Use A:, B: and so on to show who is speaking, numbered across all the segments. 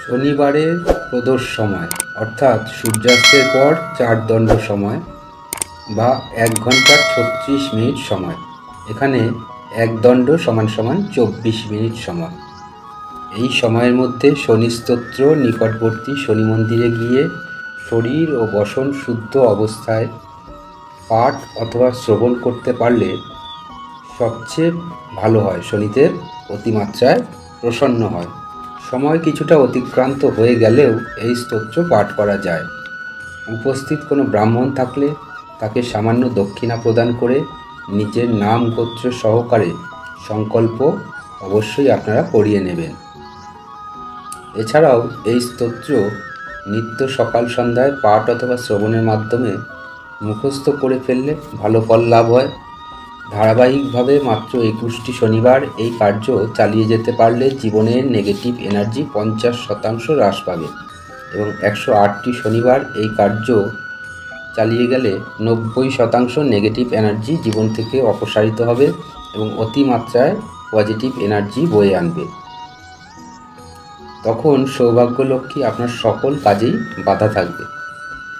A: শনিবারের প্রদোষ সময় অর্থাৎ সূর্যাস্তের পর চারদণ্ড সময় বা 1 ঘন্টা 36 মিনিট সময়। এখানে এক দণ্ড সমান সমান 24 মিনিট সময়। এই সময়ের মধ্যে শনি স্তোত্র নিকটবর্তী শনি মন্দিরে গিয়ে শরীর ও বসন শুদ্ধ অবস্থায় পাঠ অথবা শ্রবণ করতে পারলে সবচেয়ে ভালো হয়। শনিদেব অতিমাত্রায় প্রসন্ন হয়। সময় কিছুটা অতিক্রান্ত হয়ে গেলেও এই স্তোত্র পাঠ করা যায়। উপস্থিত কোনো ব্রাহ্মণ থাকলে তাকে সামান্য দক্ষিণা প্রদান করে নিজের নাম গোত্র সহকারে সংকল্প অবশ্যই আপনারা পড়িয়ে নেবেন। এছাড়াও এই স্তোত্র নিত্য সকাল সন্ধ্যায় পাঠ অথবা শ্রবণের মাধ্যমে মুখস্থ করে ফেললে ভালো ফল লাভ হয়। ধারাবাহিকভাবে মাত্র 21টি শনিবার এই কার্য চালিয়ে যেতে পারলে জীবনের নেগেটিভ এনার্জি 50% হ্রাস পাবে এবং 108টি শনিবার এই কার্য চালিয়ে গেলে 90% নেগেটিভ এনার্জি জীবন থেকে অপসারিত হবে এবং অতিমাত্রায় পজিটিভ এনার্জি বয়ে আনবে। তখন সৌভাগ্যলক্ষ্মী আপনার সকল কাজেই বাধা থাকবে।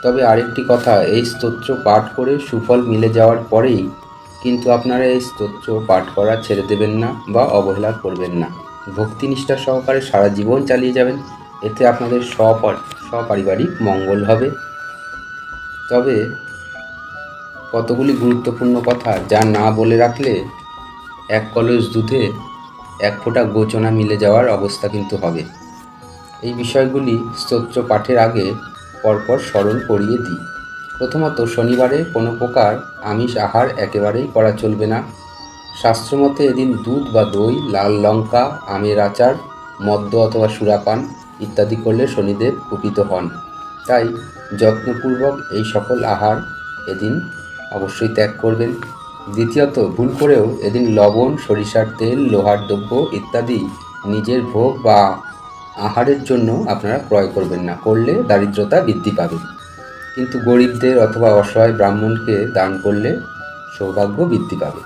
A: তবে আরেকটি কথা, এই স্তোত্র পাঠ করে সুফল মিলে যাওয়ার পরেই কিন্তু আপনারা এই স্তোত্র পাঠ করা ছেড়ে দেবেন না বা অবহেলা করবেন না। ভক্তিনিষ্ঠা সহকারে সারা জীবন চালিয়ে যাবেন। এতে আপনাদের সপারিবারিক মঙ্গল হবে। তবে কতগুলি গুরুত্বপূর্ণ কথা যা না বলে রাখলে 1 কলস দুধে 1 ফোঁটা গোচনা মিলে যাওয়ার অবস্থা কিন্তু হবে। এই বিষয়গুলি স্তোত্র পাঠের আগে পরপর স্মরণ করিয়ে দিই। প্রথমত, শনিবারে কোনো প্রকার আমিষ আহার একেবারেই করা চলবে না। শাস্ত্রমতে এদিন দুধ বা দই, লাল লঙ্কা, আমের আচার, মদ্য অথবা সুরাপান ইত্যাদি করলে শনিদেব কুপিত হন। তাই যত্নপূর্বক এই সকল আহার এদিন অবশ্যই ত্যাগ করবেন। দ্বিতীয়ত, ভুল করেও এদিন লবণ, সরিষার তেল, লোহার দ্রব্য ইত্যাদি নিজের ভোগ বা আহারের জন্য আপনারা ক্রয় করবেন না। করলে দারিদ্রতা বৃদ্ধি পাবে। কিন্তু গরিবদের অথবা অসহায় ব্রাহ্মণকে দান করলে সৌভাগ্য বৃদ্ধি পাবে।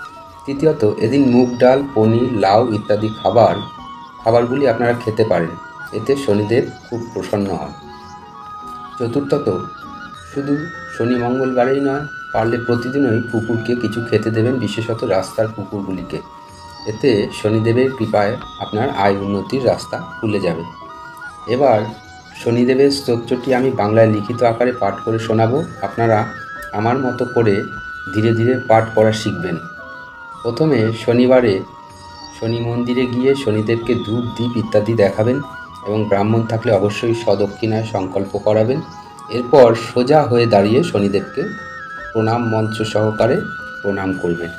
A: তৃতীয়ত, এদিন মুগ ডাল, পনির, লাউ ইত্যাদি খাবারগুলি আপনারা খেতে পারেন। এতে শনিদেব খুব প্রসন্ন হন। চতুর্থত, শুধু শনি মঙ্গলবারেই নয়, পারলে প্রতিদিনই কুকুরকে কিছু খেতে দেবেন, বিশেষত রাস্তার কুকুরগুলিকে। এতে শনিদেবের কৃপায় আপনার আয় উন্নতির রাস্তা খুলে যাবে। এবার শনিদেবের স্তোত্রটি আমি বাংলায় লিখিত আকারে পাঠ করে শোনাবো। আপনারা আমার মতো করে ধীরে ধীরে পাঠ করা শিখবেন। প্রথমে শনিবারে শনি মন্দিরে গিয়ে শনিদেবকে ধূপ, দীপ ইত্যাদি দেখাবেন এবং ব্রাহ্মণ থাকলে অবশ্যই সদক্ষিণায় সংকল্প করাবেন। এরপর সোজা হয়ে দাঁড়িয়ে শনিদেবকে প্রণাম মন্ত্র সহকারে প্রণাম করবেন।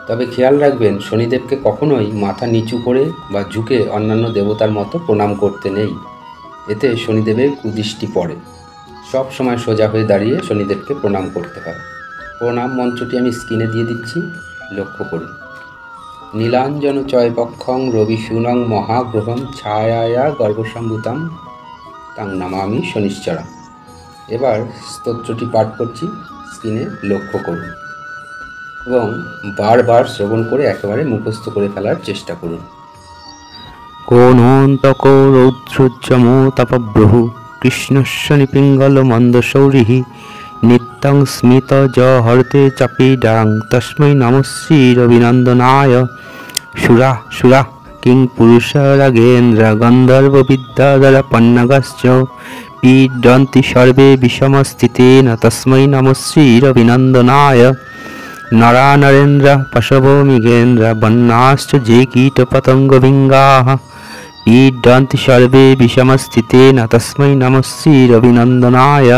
A: তবে খেয়াল রাখবেন, শনিদেবকে কখনোই মাথা নিচু করে বা ঝুঁকে অন্যান্য দেবতার মতো প্রণাম করতে নেই। এতে শনিদেবের কুদৃষ্টি পড়ে। সব সময় সোজা হয়ে দাঁড়িয়ে শনিদেবকে প্রণাম করতে হয়। প্রণাম মন্ত্রটি আমি স্ক্রিনে দিয়ে দিচ্ছি, লক্ষ্য করুন। নীলাঞ্জন চয়পক্ষং রবিশূনং মহাগ্রহং ছায়ায়া গর্ভসম্ভূতাং তাং নমামি শনিশ্চরং। এবার স্তোত্রটি পাঠ করছি, স্ক্রিনে লক্ষ্য করুন এবং বারবার শ্রবণ করে একেবারে মুখস্থ করে ফেলার চেষ্টা করুন।
B: কোণন্তক রৌদ্রোজ্জমো তপব্রহু কৃষ্ণস্য নিপিঙ্গল মন্দশৌরিः নিত্যং স্মিত জহরতে চাপীডাং তস্मै নমঃ শ্রীরবিনন্দনায়। সুরা সুরা কিং পুরুষ রাগেন্দ্র গন্ধর্ব বিদ্যাধর পন্নগশ্চ পীডন্তি সর্বে বিষমস্থিতেন তস্मै নমঃ শ্রীরবিনন্দনায়। নরা নরেন্দ্র পশবো মৃগেন্দ্র বন্যাশ্চ যে কীটপতঙ্গভিঙ্গাः পীডন্তি সর্বে বিষমস্থিতেন তস্मै নমঃ শ্রীরবিনন্দনায়।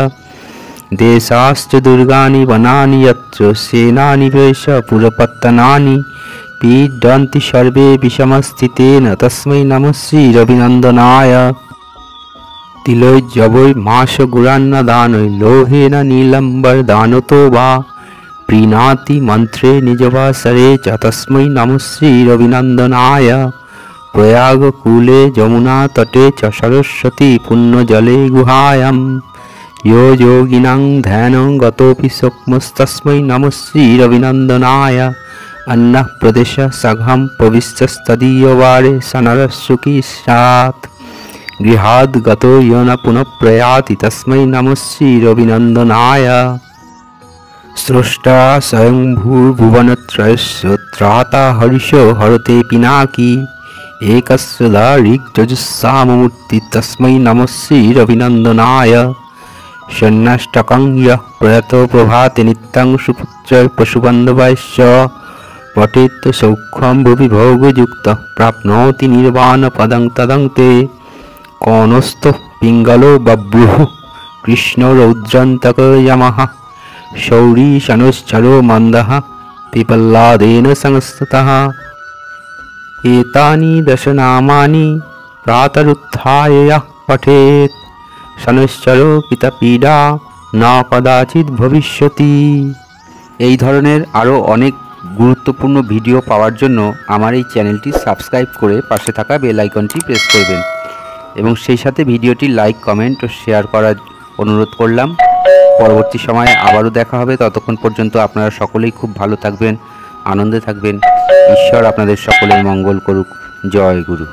B: দেশাশ্চ দুর্গানি বনানি যত্র সেনানিবেশ পুরপত্তনানি পীডন্তি সর্বে বিষমস্থিতেন তস্मै নমঃ শ্রীরবিনন্দনায়। তিলৈর্যবৈ মাস গুরান্নদানৈ লোহেন নীলম্বরদানতো বা প্रीणाति मंत्रे निजवासरे च तस्मै नमः श्रीरविनन्दनाय। प्रयागकूले जमुना तटे च सरस्वती पुण्यजले गुहायां यो योगिनां ध्यानं गतोऽपि सूक्ष्मस्तस्मै नमः श्रीरविनन्दनाय। अन्नः प्रदेश सघं प्रविश्यस्तदीयवारे सनरसुखी स्यात् গৃহাদ গত ইয় ন পুনঃ প্রয়াতি তস্मै নমঃ শ্রীরবিনন্দনায়। স্রষ্টা স্বয়ংভূর্ভুবনত্রয়স্য ত্রাতা হর্ষ হরতে পিনাকি একস্য ঋগ্যজুঃসামমূর্তি তস্मै নমঃ শ্রীরবিনন্দনায়। ষণ্ণাষ্টকং ইয়ঃ প্রয়াতো প্রভাতে নিত্যং সুপুত্র পশুবন্ধবায়শ্চ পঠেৎ সৌখ্যম ভুবি ভোগযুক্তঃ প্রাপ্নোতি নির্বাণপদং তদং তে। কৌনস্তঃ পিঙ্গলো বভ্রুঃ কৃষ্ণ রৌদ্রান্তক যমঃ শৌরী শনুশ্চরো মন্দः পিপল্লাদেন সংস্ততः। एतानि दशनामानि प्रातरुत्थाय यः पठेत् शनैश्चरो पितपीडा न कदाचित् भविष्यति। এই ধরনের আরও অনেক গুরুত্বপূর্ণ ভিডিও পাওয়ার জন্য আমার এই চ্যানেলটি সাবস্ক্রাইব করে পাশে থাকা বেল আইকনটি প্রেস করবেন এবং সেই সাথে ভিডিওটি লাইক, কমেন্ট ও শেয়ার করার অনুরোধ করলাম। পরবর্তী সময়ে আবারও দেখা হবে। ততক্ষণ পর্যন্ত আপনারা সকলেই খুব ভালো থাকবেন, আনন্দে থাকবেন। ঈশ্বর আপনাদের সকলের মঙ্গল করুক। জয় গুরু।